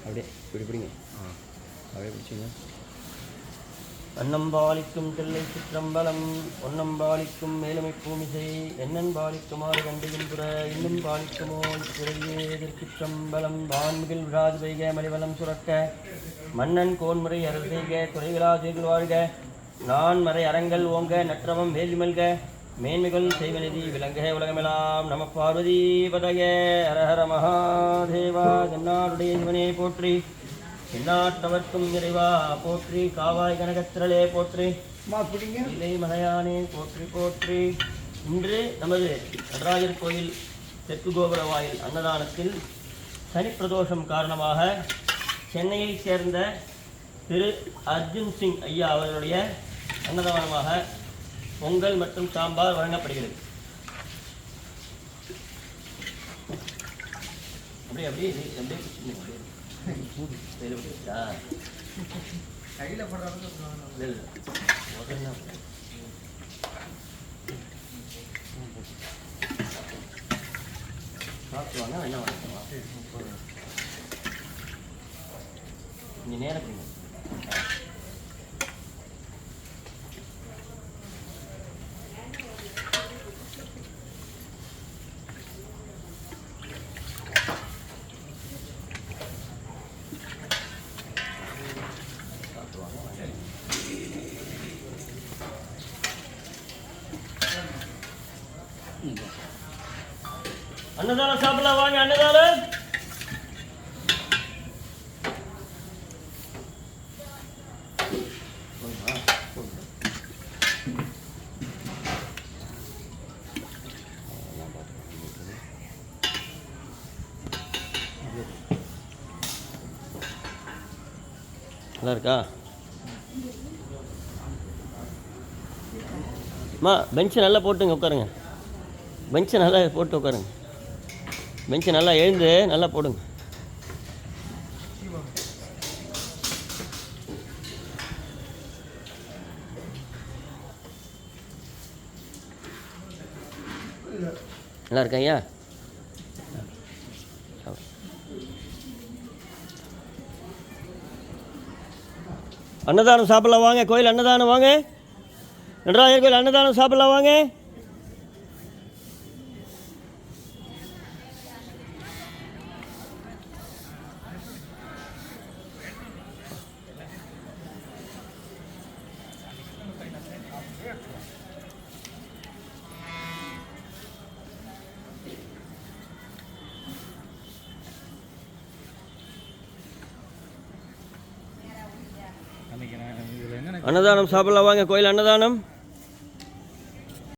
அப்படியே இப்படி பிடிங்க. அப்படியே பிடிச்சிங்க. அன்னம்பாலிக்கும் தில்லை சிற்றம்பலம் ஒன்னம் பாலிக்கும் மேலுமை பூமிசை என்னன் பாலிக்குமாறு கண்டிகின்ற இன்னும் பாலிக்குமோ பிறவியே எதிர்ச்சிற்றம்பலம் வான்மிகில் விழாது வைக மலிவலம் சுரக்க மன்னன் கோன்முறை அருள் செய்க துறைவிழா செய்கள் வாழ்க நான் மறை அரங்கல் ஓங்க நற்றவம் வேலிமல்க மேன்மிகள் செய்வநிதி விலங்க உலகமெல்லாம் நம பார்வதி பதய ஹரஹர மகாதேவா தென்னாடுடைய சிவனே போற்றி எந்நாட்டவர்க்கும் நிறைவா போற்றி காவாய் கனகத்திரளே போற்றி இலை மலையானே போற்றி போற்றி. இன்று நமது நடராஜர் கோயில் தெற்கு கோபுர வாயில் அன்னதானத்தில் சனி பிரதோஷம் காரணமாக சென்னையைச் சேர்ந்த திரு அர்ஜுன் சிங் ஐயா அவர்களுடைய அன்னதானமாக பொங்கல் மற்றும் சாம்பார் வழங்கப்படுகிறது. அப்படியே அப்படியே அப்படியே கையில் சாப்பிடுவாங்க என்ன வாங்கிக்கலாம் கொஞ்சம் நேரம் அன்னதானம் சாப்பிடலாம் வாங்க. அன்னதானம் நல்லா இருக்கா? அம்மா பெஞ்சை நல்லா போட்டுங்க உட்காருங்க. பெஞ்சை நல்லா போட்டு உட்காருங்க. பெஞ்சை நல்லா எழுந்து நல்லா போடுங்க. நல்லா இருக்கா ஐயா? அன்னதானம் சாப்பிடலாம் வாங்க. கோயில் அன்னதானம் வாங்க. நடராஜர் கோயில் அன்னதானம் சாப்பிடலாம் வாங்க. அன்னதானம் சாப்பிடலாம் வாங்க. கோயில் அன்னதானம்